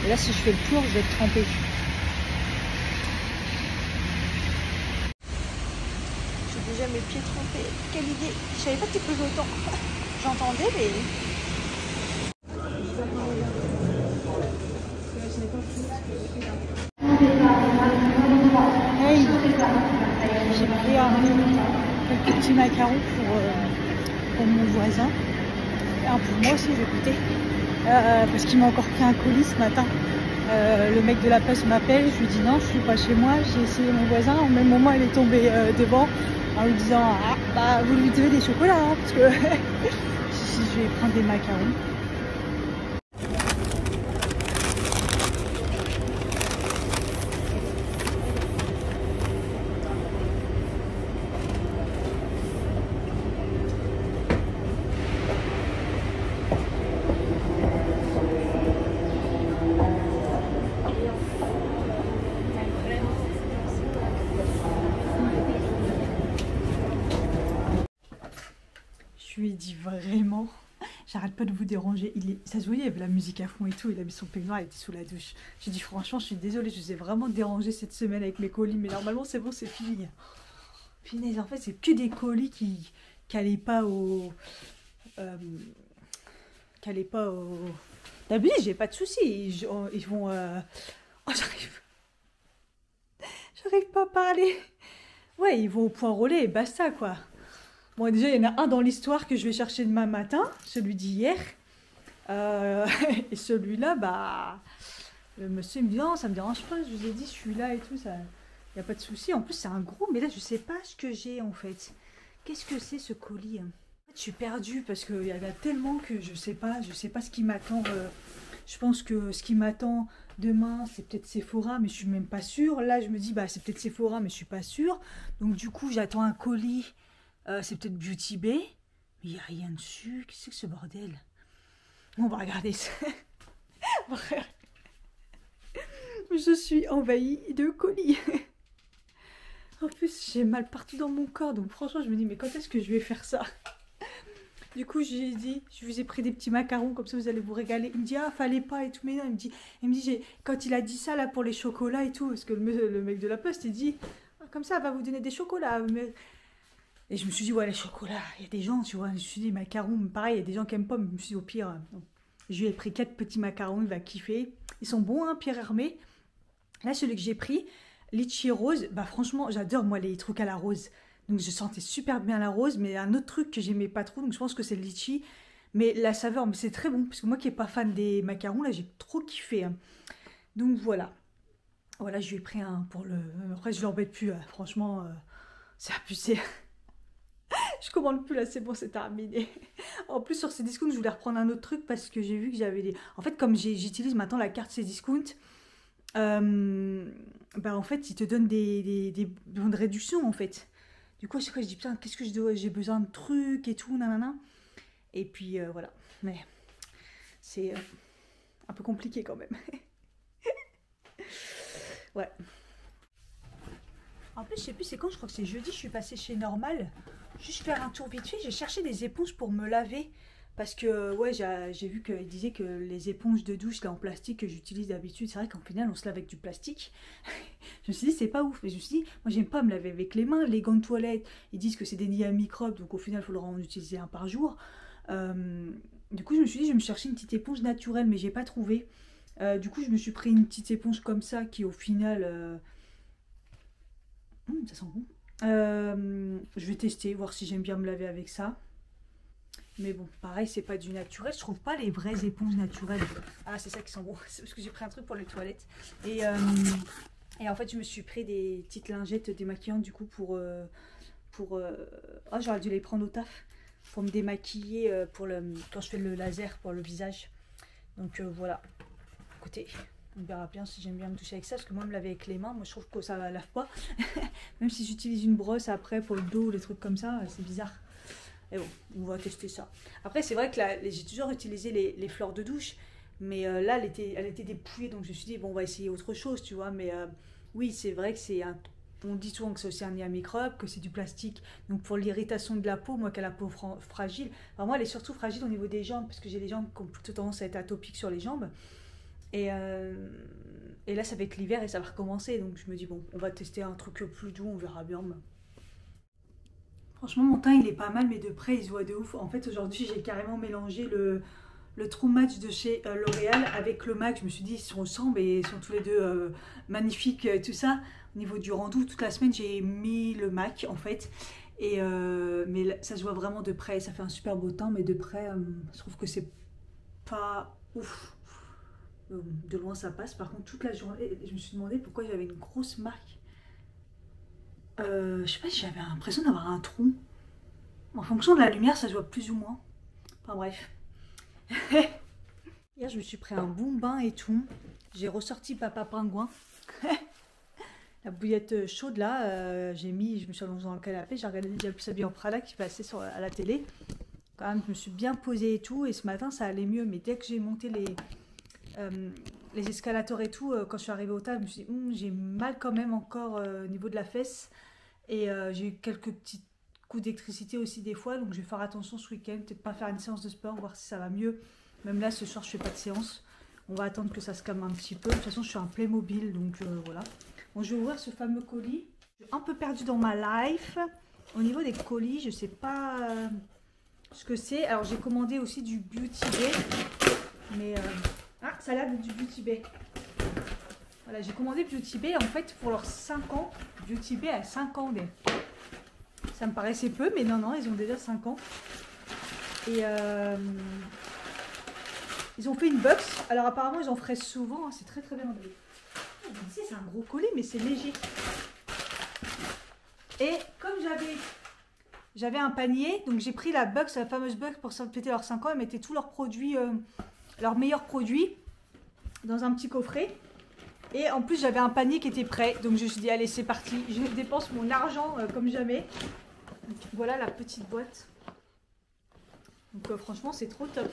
Et là, si je fais le tour, je vais être trempée. J'ai déjà mes pieds trempés. Quelle idée! Je savais pas qu'il pleuvait autant. J'entendais, mais... Hey! J'ai pris quelques petits macarons pour mon voisin. Et un pour moi aussi, je vais goûter. Parce qu'il m'a encore pris un colis ce matin. Le mec de la poste m'appelle, je lui dis non, je suis pas chez moi, j'ai essayé mon voisin. Au même moment, il est tombé devant en lui disant ah, bah vous lui devez des chocolats, hein, parce que si je vais prendre des macarons. Je lui ai dit vraiment, j'arrête pas de vous déranger. Ça se voyait, il y avait la musique à fond et tout. Il a mis son peignoir, il était sous la douche. J'ai dit franchement, je suis désolée, je vous ai vraiment dérangé cette semaine avec mes colis. Mais normalement, c'est bon, c'est fini. Punaise, en fait, c'est que des colis qui n'allaient pas au... D'habitude, j'ai pas de soucis. Ils vont... Oh, j'arrive pas à parler. Ouais, ils vont au point relais et basta, quoi. Bon, déjà, il y en a un dans l'histoire que je vais chercher demain matin, celui d'hier. Et celui-là, bah... Le monsieur me dit, non, ça me dérange pas, je vous ai dit, je suis là et tout, ça... Il n'y a pas de souci. En plus, c'est un gros, mais là, je sais pas ce que j'ai, en fait. Qu'est-ce que c'est, ce colis? En fait, je suis perdue, parce qu'il y en a tellement que je sais pas ce qui m'attend. Je pense que ce qui m'attend demain, c'est peut-être Sephora, mais je suis même pas sûre. Là, je me dis, bah, c'est peut-être Sephora, mais je suis pas sûre. Donc, du coup, j'attends un colis... c'est peut-être Beauty Bay, mais il n'y a rien dessus. Qu'est-ce que c'est que ce bordel? On va regarder ça. Je suis envahie de colis. En plus, j'ai mal partout dans mon corps. Donc franchement, je me dis, mais quand est-ce que je vais faire ça? Du coup, j'ai dit, je vous ai pris des petits macarons, comme ça vous allez vous régaler. Il me dit, ah, fallait pas et tout. Mais non, il me dit quand il a dit ça là pour les chocolats et tout, parce que le mec de la poste, il dit, ah, comme ça, elle va vous donner des chocolats. Mais... Et je me suis dit, ouais, les chocolats, il y a des gens, tu vois. Je me suis dit, macarons, pareil, il y a des gens qui aiment pas, mais je me suis dit, au pire, non. Je lui ai pris 4 petits macarons, il va kiffer. Ils sont bons, hein, Pierre Hermé. Là, celui que j'ai pris, litchi rose, bah franchement, j'adore, moi, les trucs à la rose. Donc, je sentais super bien la rose, mais un autre truc que j'aimais pas trop, donc je pense que c'est le litchi. Mais la saveur, mais c'est très bon, parce que moi qui n'ai pas fan des macarons, là, j'ai trop kiffé. Hein. Donc, voilà. Voilà, je lui ai pris un pour le... Après, je l'embête plus, franchement, c'est abusé. Je commande plus là, c'est bon, c'est terminé. En plus, sur Cdiscount, je voulais reprendre un autre truc parce que j'ai vu que j'avais des... En fait, comme j'utilise maintenant la carte Cdiscount, bah en fait, ils te donnent des bons de réduction en fait. Du coup, à chaque fois, je dis putain, qu'est-ce que j'ai besoin de trucs et tout, nanana. Et puis voilà. Mais c'est un peu compliqué quand même. Ouais. En plus, je sais plus c'est quand, je crois que c'est jeudi, je suis passée chez Normal. Juste faire un tour vite fait, j'ai cherché des éponges pour me laver. Parce que, ouais, j'ai vu qu'il disait que les éponges de douche là en plastique que j'utilise d'habitude, c'est vrai qu'en final, on se lave avec du plastique. Je me suis dit, c'est pas ouf. Mais je me suis dit, moi, j'aime pas me laver avec les mains. Les gants de toilette, ils disent que c'est des nids à microbes, donc au final, il faudra en utiliser un par jour. Du coup, je me suis dit, je vais me chercher une petite éponge naturelle, mais j'ai pas trouvé. Du coup, je me suis pris une petite éponge comme ça qui, au final, ça sent bon. Je vais tester, voir si j'aime bien me laver avec ça. Mais bon, pareil, c'est pas du naturel. Je trouve pas les vraies éponges naturelles. Ah, c'est ça qui sent bon. C'est parce que j'ai pris un truc pour les toilettes. Et en fait, je me suis pris des petites lingettes démaquillantes du coup oh, j'aurais dû les prendre au taf pour me démaquiller quand je fais le laser pour le visage. Donc voilà. Écoutez, on verra bien si j'aime bien me toucher avec ça, parce que moi me laver avec les mains, moi je trouve que ça lave pas. Même si j'utilise une brosse après pour le dos, les trucs comme ça, c'est bizarre. Et bon, on va tester ça. Après, c'est vrai que j'ai toujours utilisé les fleurs de douche, mais là, elle était dépouillée, donc je me suis dit, bon, on va essayer autre chose, tu vois. Mais oui, c'est vrai que on dit souvent que c'est aussi un nid à microbes, que c'est du plastique. Donc pour l'irritation de la peau, moi qui ai la peau fragile, enfin, moi elle est surtout fragile au niveau des jambes, parce que j'ai les jambes qui ont plutôt tendance à être atopiques sur les jambes. Et, euh, et là, ça va être l'hiver et ça va recommencer. Donc je me dis, bon, on va tester un truc plus doux, on verra bien. Franchement, mon teint, il est pas mal, mais de près, il se voit de ouf. En fait, aujourd'hui, j'ai carrément mélangé le True Match de chez L'Oréal avec le MAC. Je me suis dit, ils se ressemblent et ils sont tous les deux magnifiques, tout ça. Au niveau du rendu, toute la semaine, j'ai mis le MAC, en fait. Mais ça se voit vraiment de près. Ça fait un super beau teint, mais de près, je trouve que c'est pas ouf. De loin, ça passe. Par contre, toute la journée, je me suis demandé pourquoi j'avais une grosse marque. Je sais pas si j'avais l'impression d'avoir un trou. En fonction de la lumière, ça se voit plus ou moins. Enfin bref. Hier, je me suis pris un bon bain et tout. J'ai ressorti Papa Pingouin. La bouillette chaude là, je me suis allongée dans le canapé, j'ai regardé Déjà plus habillé en Prada qui passait à la télé. Quand même, je me suis bien posée et tout. Et ce matin, ça allait mieux. Mais dès que j'ai monté les escalators et tout, quand je suis arrivée au table, je me suis dit, j'ai mal quand même encore au niveau de la fesse. Et j'ai eu quelques petits coups d'électricité aussi des fois, donc je vais faire attention ce week-end, peut-être pas faire une séance de sport, voir si ça va mieux. Même là, ce soir, je fais pas de séance. On va attendre que ça se calme un petit peu. De toute façon, je suis un Playmobil, donc voilà. Bon, je vais ouvrir ce fameux colis. Je suis un peu perdue dans ma life. Au niveau des colis, je sais pas ce que c'est. Alors, j'ai commandé aussi du Beauty Bay. Mais, ah, ça a l'air d'être du Beauty Bay. Voilà, j'ai commandé Beauty Bay en fait pour leurs 5 ans. Beauty Bay a 5 ans. Ça me paraissait peu, mais non, ils ont déjà 5 ans. Et ils ont fait une box. Alors apparemment, ils en feraient souvent. Hein, c'est très très bien emballé. C'est un gros colis, mais c'est léger. Et comme j'avais un panier, donc j'ai pris la box, la fameuse box pour fêter leurs 5 ans. Ils mettaient tous leurs produits, leurs meilleurs produits, dans un petit coffret. Et en plus, j'avais un panier qui était prêt. Donc, je me suis dit, allez, c'est parti. Je dépense mon argent comme jamais. Donc, voilà la petite boîte. Donc, franchement, c'est trop top.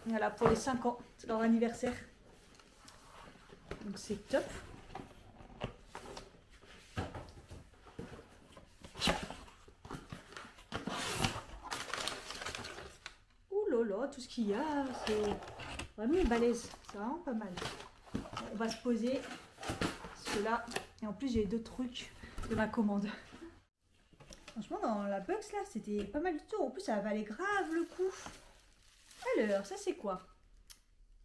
Voilà, pour les 5 ans. C'est leur anniversaire. Donc, c'est top. Ouh là là, tout ce qu'il y a, c'est vraiment balèze. C'est vraiment pas mal. On va se poser cela. Et en plus, j'ai 2 trucs de ma commande. Franchement, dans la box là, c'était pas mal du tout. En plus, ça valait grave le coup. Alors, ça c'est quoi?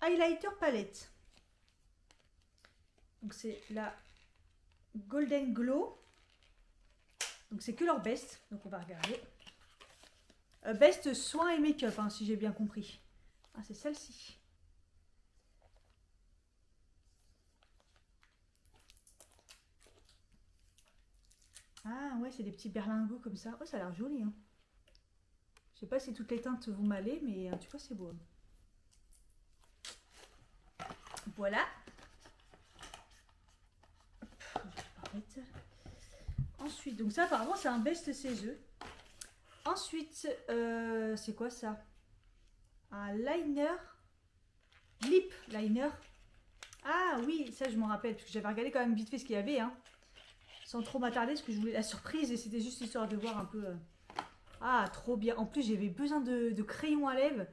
Highlighter palette. Donc, c'est la Golden Glow. Donc, c'est que leur best. Donc, on va regarder. Best soins et make-up, hein, si j'ai bien compris. Ah, c'est celle-ci. Ah ouais, c'est des petits berlingots comme ça. Oh, ça a l'air joli. Hein. Je sais pas si toutes les teintes vont m'aller, mais en tout cas, c'est beau. Voilà. Ensuite, donc ça, apparemment, c'est un best CE. Ensuite, c'est quoi ça? Un liner. Lip liner. Ah oui, ça, je m'en rappelle, parce que j'avais regardé quand même vite fait ce qu'il y avait, hein. Sans trop m'attarder, parce que je voulais la surprise et c'était juste histoire de voir un peu. Ah, trop bien. En plus, j'avais besoin de crayons à lèvres.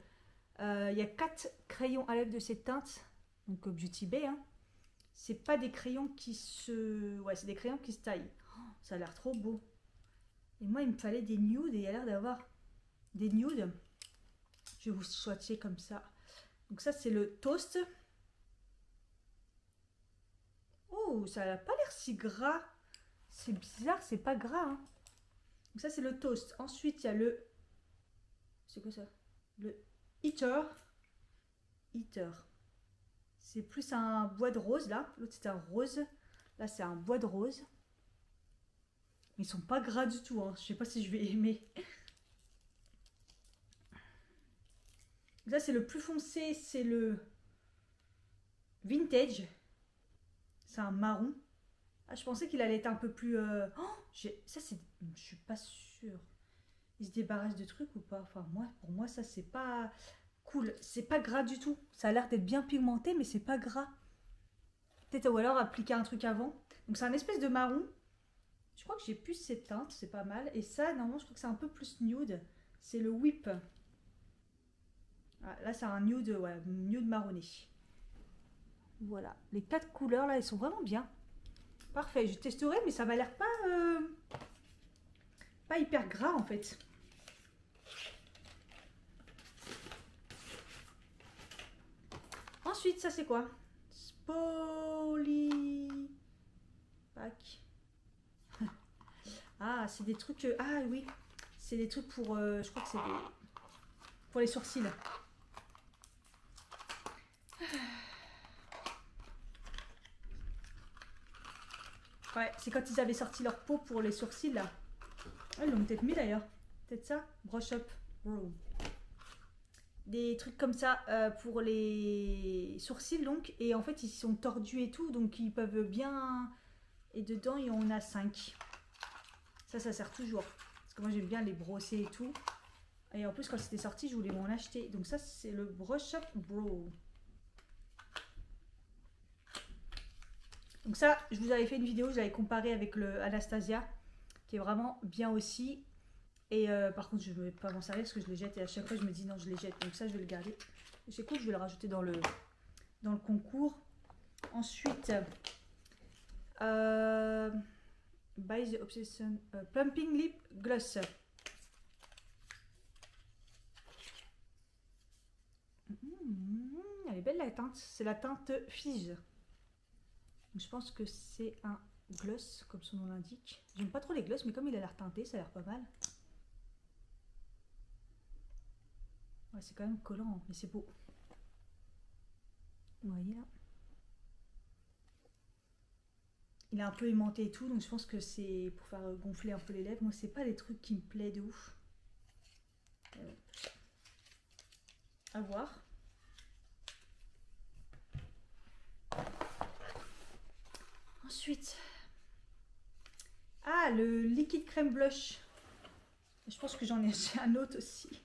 Il y a 4 crayons à lèvres de cette teinte. Donc, Beauty Bay. Hein. C'est pas des crayons qui se. Ouais, c'est des crayons qui se taillent. Oh, ça a l'air trop beau. Et moi, il me fallait des nudes et il y a l'air d'avoir des nudes. Je vais vous swatcher comme ça. Donc ça, c'est le toast. Oh, ça n'a pas l'air si gras. C'est bizarre, c'est pas gras. Hein. Donc ça, c'est le toast. Ensuite, il y a le... C'est quoi ça? Le heater. Heater. C'est plus un bois de rose, là. L'autre, c'était un rose. Là, c'est un bois de rose. Ils sont pas gras du tout. Hein. Je sais pas si je vais aimer. Ça, c'est le plus foncé. C'est le vintage. C'est un marron. Ah, je pensais qu'il allait être un peu plus... ça, c'est... Je suis pas sûre. Il se débarrasse de trucs ou pas? Enfin, pour moi, ça, c'est pas cool. C'est pas gras du tout. Ça a l'air d'être bien pigmenté, mais c'est pas gras. Peut-être, ou alors appliquer un truc avant. Donc, c'est un espèce de marron. Je crois que j'ai plus cette teinte. C'est pas mal. Et ça, normalement, je crois que c'est un peu plus nude. C'est le whip. Ah, là, c'est un nude, ouais, nude marronné. Voilà. Les 4 couleurs, là, elles sont vraiment bien. Parfait. Je testerai, mais ça m'a l'air pas hyper gras, en fait. Ensuite, ça, c'est quoi? Poly... Pack. Ah, c'est des trucs... ah, oui. C'est des trucs pour... je crois que c'est des... pour les sourcils. Ouais, c'est quand ils avaient sorti leur peau pour les sourcils, là. Ah, ils l'ont peut-être mis, d'ailleurs. Peut-être ça. Brush Up Brow. Des trucs comme ça pour les sourcils, donc. Et en fait, ils sont tordus et tout, donc ils peuvent bien... Et dedans, il y en a 5. Ça sert toujours. Parce que moi, j'aime bien les brosser et tout. Et en plus, quand c'était sorti, je voulais m'en acheter. Donc ça, c'est le Brush Up Brow. Donc ça, je vous avais fait une vidéo, je l'avais comparé avec le Anastasia, qui est vraiment bien aussi. Et par contre, je ne vais pas m'en servir parce que je les jette. Et à chaque fois, je me dis non, je les jette. Donc ça, je vais le garder. C'est cool, je vais le rajouter dans le concours. Ensuite, By the Obsession Plumping Lip Gloss. Elle est belle la teinte. C'est la teinte Fige. Je pense que c'est un gloss, comme son nom l'indique. J'aime pas trop les gloss, mais comme il a l'air teinté, ça a l'air pas mal. Ouais, c'est quand même collant, mais c'est beau. Vous voyez là? Il est un peu aimanté et tout, donc je pense que c'est pour faire gonfler un peu les lèvres. Moi, c'est pas les trucs qui me plaisent de ouf. À voir. Ensuite, ah, le liquide crème blush. Je pense que j'en ai acheté un autre aussi.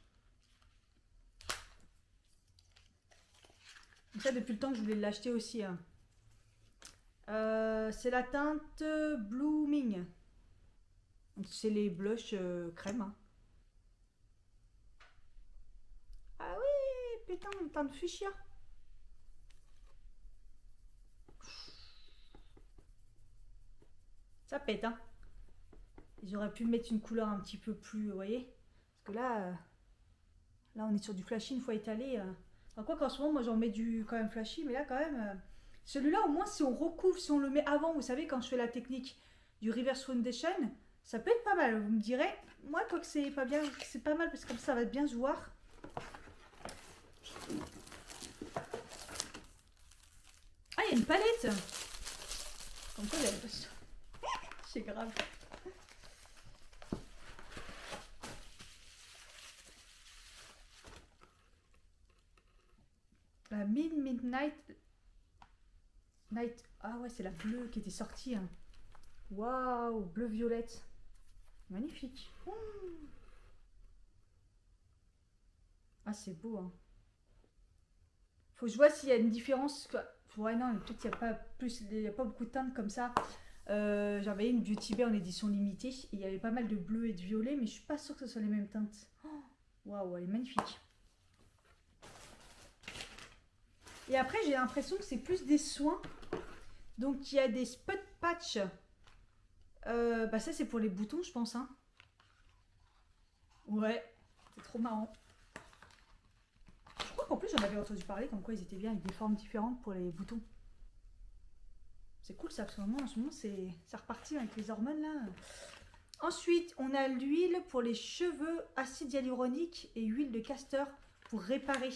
Donc ça, depuis le temps que je voulais l'acheter aussi. Hein. C'est la teinte Blooming. C'est les blushs crème. Hein. Ah oui, putain, une teinte fuchsia. Ça pète, hein. Ils auraient pu mettre une couleur un petit peu plus, vous voyez. Parce que là, là on est sur du flashy, une fois étalé. Enfin, quoi qu'en ce moment, moi j'en mets du quand même flashy, mais là quand même... Celui-là, au moins, si on recouvre, si on le met avant, vous savez, quand je fais la technique du Reverse Foundation, ça peut être pas mal. Vous me direz, moi, quoi que c'est pas bien, c'est pas mal parce que comme ça va bien se voir. Ah, il y a une palette. Comme quoi, c'est grave. La Midnight Night. Ah ouais, c'est la bleue qui était sortie. Hein. Waouh, bleu-violette. Magnifique. Ouh. Ah, c'est beau. Hein. Faut que je vois s'il y a une différence. Ouais, non, peut-être qu'il n'y a pas plus, il n'y a pas beaucoup de teintes comme ça. J'avais une Beauty Bay en édition limitée. Et il y avait pas mal de bleu et de violet, mais je suis pas sûre que ce soit les mêmes teintes. Waouh, elle est magnifique. Et après, j'ai l'impression que c'est plus des soins. Donc, il y a des spot patch. Bah ça, c'est pour les boutons, je pense. Hein. Ouais, c'est trop marrant. j'en avais entendu parler comme quoi ils étaient bien avec des formes différentes pour les boutons. C'est cool ça, parce qu'en ce moment c'est reparti avec les hormones là. Ensuite, on a l'huile pour les cheveux, acide hyaluronique et huile de castor pour réparer.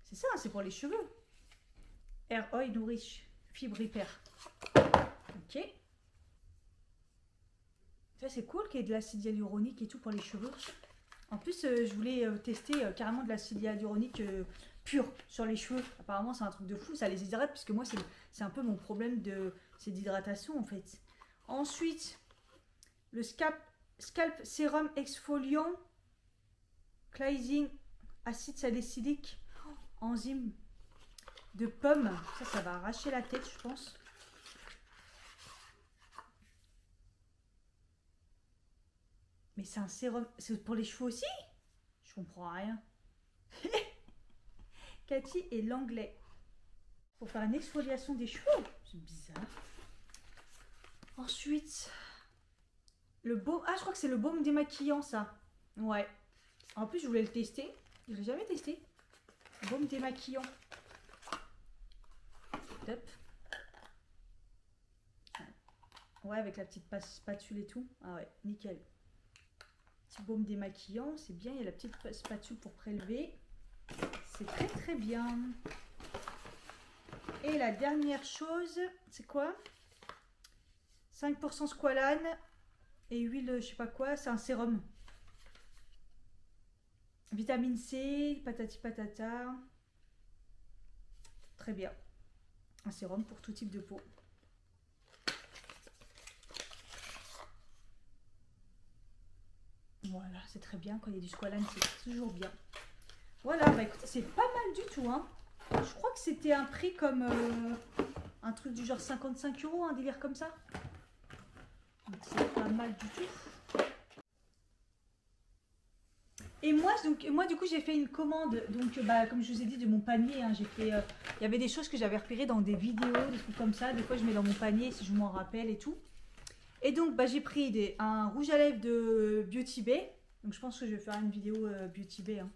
C'est ça, c'est pour les cheveux. Hair Oil Nourish, Fibre Repair. Ok. Ça c'est cool qu'il y ait de l'acide hyaluronique et tout pour les cheveux. En plus, je voulais tester carrément de l'acide hyaluronique pur sur les cheveux. Apparemment, c'est un truc de fou, ça les hydrate, puisque moi, c'est un peu mon problème c'est d'hydratation en fait. Ensuite, le scalp sérum exfoliant, cleansing, acide salicylique, enzyme de pomme. Ça va arracher la tête, je pense. Mais c'est un sérum, c'est pour les cheveux aussi? Je comprends rien. Cathy et l'anglais. Pour faire une exfoliation des cheveux. C'est bizarre. Ensuite, le baume. Ah, je crois que c'est le baume démaquillant, ça. Ouais. En plus, je voulais le tester. Je l'ai jamais testé. Baume démaquillant. Top. Ouais, avec la petite spatule et tout. Ah ouais, nickel. Petit baume démaquillant, c'est bien. Il y a la petite spatule pour prélever. C'est très très bien. Et la dernière chose, c'est quoi? 5% squalane et huile, je sais pas quoi, c'est un sérum. Vitamine C, patati patata. Très bien. Un sérum pour tout type de peau. Voilà, c'est très bien. Quand il y a du squalane, c'est toujours bien. Voilà, bah écoute, c'est pas mal du tout, hein. Je crois que c'était un prix comme un truc du genre 55 €, un délire comme ça. C'est pas mal du tout. Et moi du coup, j'ai fait une commande, donc bah, comme je vous ai dit, de mon panier. Hein, j'ai fait, il y avait des choses que j'avais repérées dans des vidéos, des trucs comme ça. Des fois, je mets dans mon panier si je m'en rappelle et tout. Et donc, bah, j'ai pris un rouge à lèvres de Beauty Bay. Donc, je pense que je vais faire une vidéo Beauty Bay. Hein.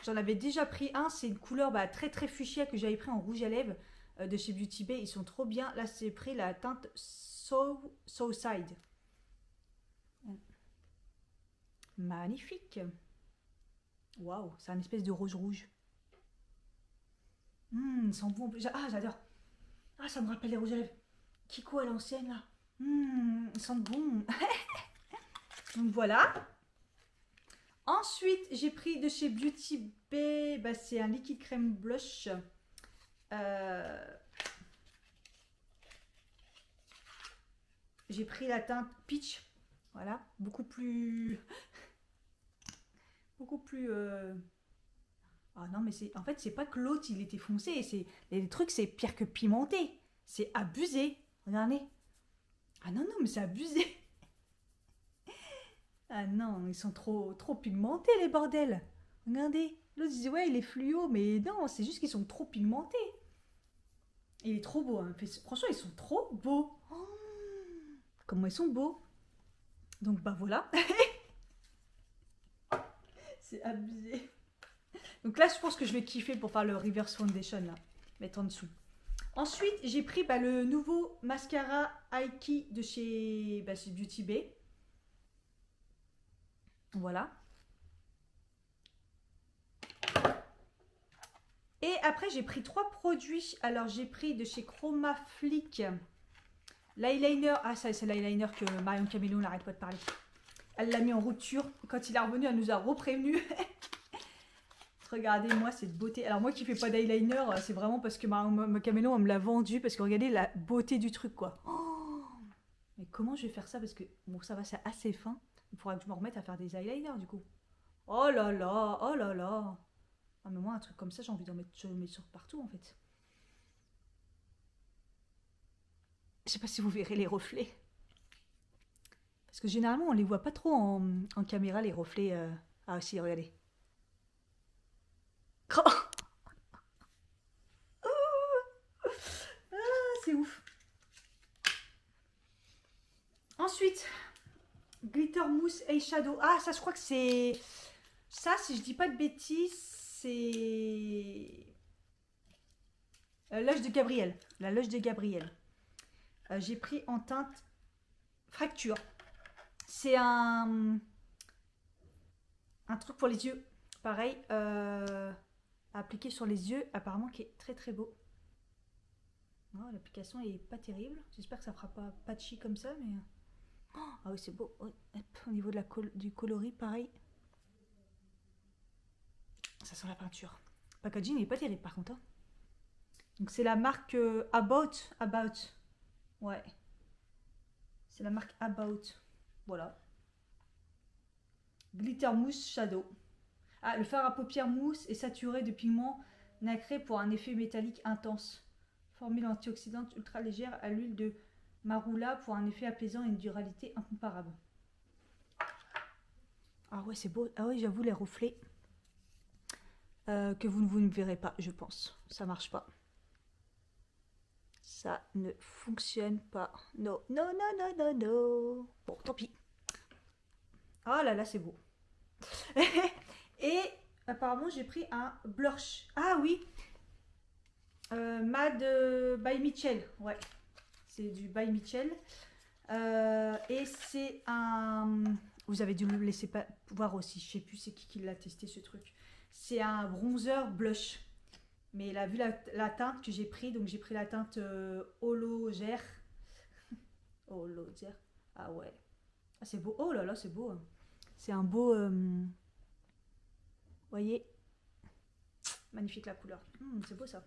J'en avais déjà pris un. C'est une couleur bah, très très fuchsia que j'avais pris en rouge à lèvres de chez Beauty Bay. Ils sont trop bien. Là, c'est pris la teinte Southside. Magnifique. Waouh, c'est un espèce de rose rouge. Ils sont bons. Ah, j'adore. Ah, ça me rappelle les rouges à lèvres. Kiko à l'ancienne, là. Ils sentent bon. Donc, voilà. Ensuite, j'ai pris de chez Beauty Bay. Bah, c'est un liquide crème blush. J'ai pris la teinte Peach. Voilà. Beaucoup plus... Ah non, mais c'est en fait, c'est pas que l'autre, il était foncé. Les trucs, c'est pire que pimenté. C'est abusé. Regardez. Ah non, non, mais c'est abusé. Ah non, ils sont trop pigmentés, les bordels. Regardez. L'autre disait, ouais, il est fluo. Mais non, c'est juste qu'ils sont trop pigmentés. Il est trop beau. Hein. Franchement, ils sont trop beaux. Oh, comment ils sont beaux. Donc, bah voilà. C'est abusé. Donc là, je pense que je vais kiffer pour faire le reverse foundation, là. Mettre en dessous. Ensuite, j'ai pris bah, le nouveau mascara Aiki de chez Beauty Bay. Voilà. Et après, j'ai pris 3 produits. Alors, j'ai pris de chez Chroma Flick l'eyeliner. Ah, ça, c'est l'eyeliner que Marion Caméléon n'arrête pas de parler. Elle l'a mis en rupture. Quand il est revenu, elle nous a reprévenu. Regardez-moi cette beauté. Alors moi qui fais pas d'eyeliner, c'est vraiment parce que ma Caméléon elle me l'a vendu. Parce que regardez la beauté du truc quoi. Oh, mais comment je vais faire ça? Parce que bon ça va, c'est assez fin. Il faudra que je me remette à faire des eyeliners du coup. Oh là là, oh là là. Ah mais moi un truc comme ça j'ai envie d'en mettre sur partout en fait. Je sais pas si vous verrez les reflets. Parce que généralement on les voit pas trop en caméra les reflets. Ah si, regardez. C'est ouf. Ensuite, Glitter Mousse Eyeshadow. Ah, ça, je crois que c'est... Ça, si je dis pas de bêtises, c'est... L'œil de Gabriel. La Loge de Gabriel. J'ai pris en teinte Fracture. C'est un truc pour les yeux. Pareil, à appliquer sur les yeux. Apparemment, qui est très très beau. L'application est pas terrible. J'espère que ça fera pas patchy comme ça, mais... Oh, ah oui, c'est beau. Oh, au niveau de du coloris, pareil. Ça sent la peinture. Le packaging n'est pas terrible par contre. Hein. Donc c'est la marque About. Ouais. C'est la marque About. Voilà. Glitter Mousse Shadow. Ah, le fard à paupières mousse est saturé de pigments nacrés pour un effet métallique intense. Formule antioxydante ultra légère à l'huile de marula pour un effet apaisant et une durabilité incomparable. Ah ouais, c'est beau. Ah ouais, j'avoue les reflets. Que vous ne verrez pas, je pense. Ça marche pas. Ça ne fonctionne pas. Non, non, non, non, non, non. Bon, tant pis. Ah là là, c'est beau. Et apparemment, j'ai pris un blush. Ah oui. Mad by Mitchell. Ouais. C'est du by Mitchell. Et c'est un... Vous avez dû le laisser voir aussi. Je sais plus c'est qui l'a testé ce truc. C'est un bronzer blush. Mais il a vu la teinte que j'ai pris. Donc j'ai pris la teinte Hologère. Hologère. Ah ouais. Ah, c'est beau. Oh là là, c'est beau. Hein. C'est un beau... Vous voyez. Magnifique la couleur. C'est beau ça.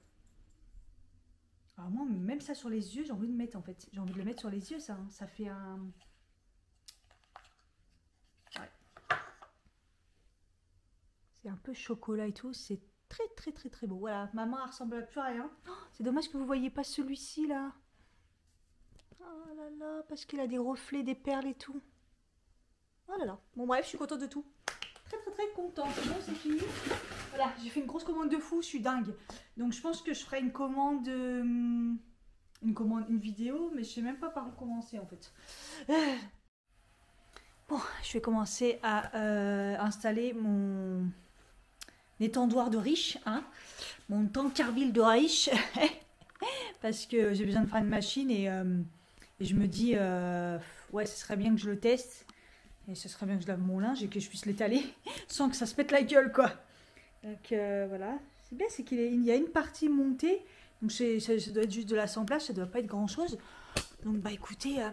Alors moi, même ça sur les yeux, j'ai envie de mettre en fait. J'ai envie de le mettre sur les yeux ça. Hein. Ça fait un... Ouais. C'est un peu chocolat et tout. C'est très très très très beau. Voilà, ma main ressemble à plus à rien. Oh, c'est dommage que vous voyez pas celui-ci là. Oh là là, parce qu'il a des reflets, des perles et tout. Oh là là. Bon bref, je suis contente de tout. Très très très contente. Bon, c'est fini. Voilà, j'ai fait une grosse commande de fou, je suis dingue. Donc je pense que je ferai une commande, une vidéo, mais je sais même pas par où commencer en fait. Bon, je vais commencer à installer mon étendoir de riche, hein, mon tankerville de riche, parce que j'ai besoin de faire une machine et je me dis, ouais, ce serait bien que je le teste. Et ce serait bien que je lave mon linge et que je puisse l'étaler sans que ça se pète la gueule, quoi. Donc voilà. C'est bien, c'est qu'il y a une partie montée. Donc ça doit être juste de l'assemblage, ça doit pas être grand chose. Donc bah écoutez,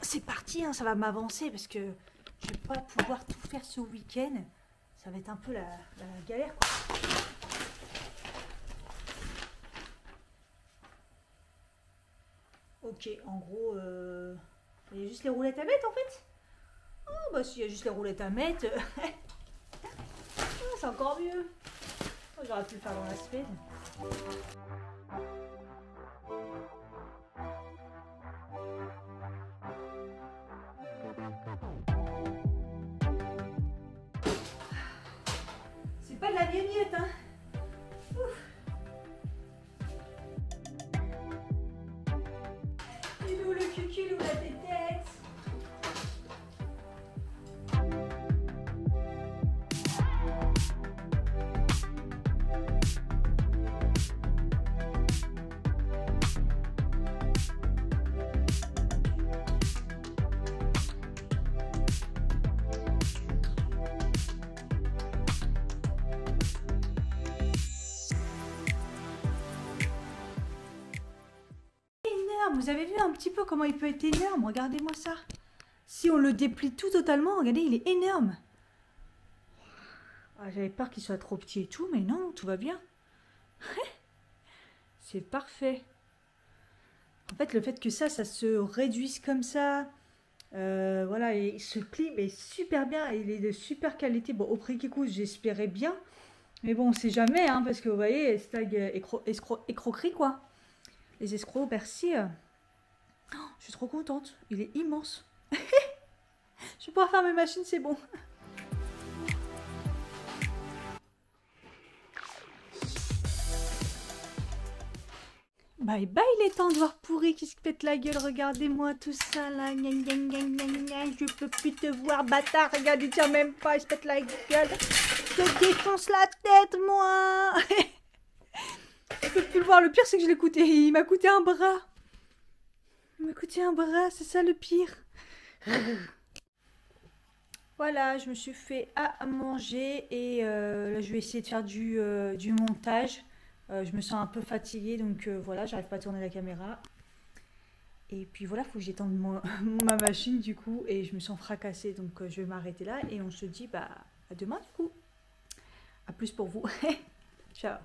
c'est parti, hein, ça va m'avancer parce que je vais pas pouvoir tout faire ce week-end. Ça va être un peu la galère, quoi. Ok, en gros, il y a juste les roulettes à mettre en fait. Oh bah s'il y a juste les roulettes à mettre, c'est encore mieux. Oh, j'aurais pu le faire dans la semaine. C'est pas de la gnognotte, hein. Ouf. Il est où le cucu, il est où la tétette? Vous avez vu un petit peu comment il peut être énorme? Regardez-moi ça. Si on le déplie tout totalement, regardez, il est énorme. Ah, j'avais peur qu'il soit trop petit et tout, mais non, tout va bien. C'est parfait. En fait, le fait que ça se réduise comme ça, voilà, et il se plie, mais super bien. Il est de super qualité. Bon, au prix qu'il coûte, j'espérais bien. Mais bon, on sait jamais, hein, parce que vous voyez, hashtag escroquerie, quoi. Les escrocs, merci. Oh, je suis trop contente. Il est immense. Je vais pouvoir faire mes machines, c'est bon. Bye bye les tendoirs pourris qui se pètent la gueule. Regardez-moi tout ça là. Gna, gna, gna, gna, gna. Je peux plus te voir, bâtard. Regarde, il tient même pas. Il se pète la gueule. Je te défonce la tête, moi. Je peux plus le voir. Le pire, c'est que je l'ai coûté. Il m'a coûté un bras. Il m'a coûté un bras. C'est ça le pire. Voilà, je me suis fait à manger. Et là, je vais essayer de faire du montage. Je me sens un peu fatiguée, donc voilà, j'arrive pas à tourner la caméra. Et puis voilà, il faut que j'étende ma machine du coup, et je me sens fracassée, donc je vais m'arrêter là, et on se dit bah à demain du coup. À plus pour vous. Ciao.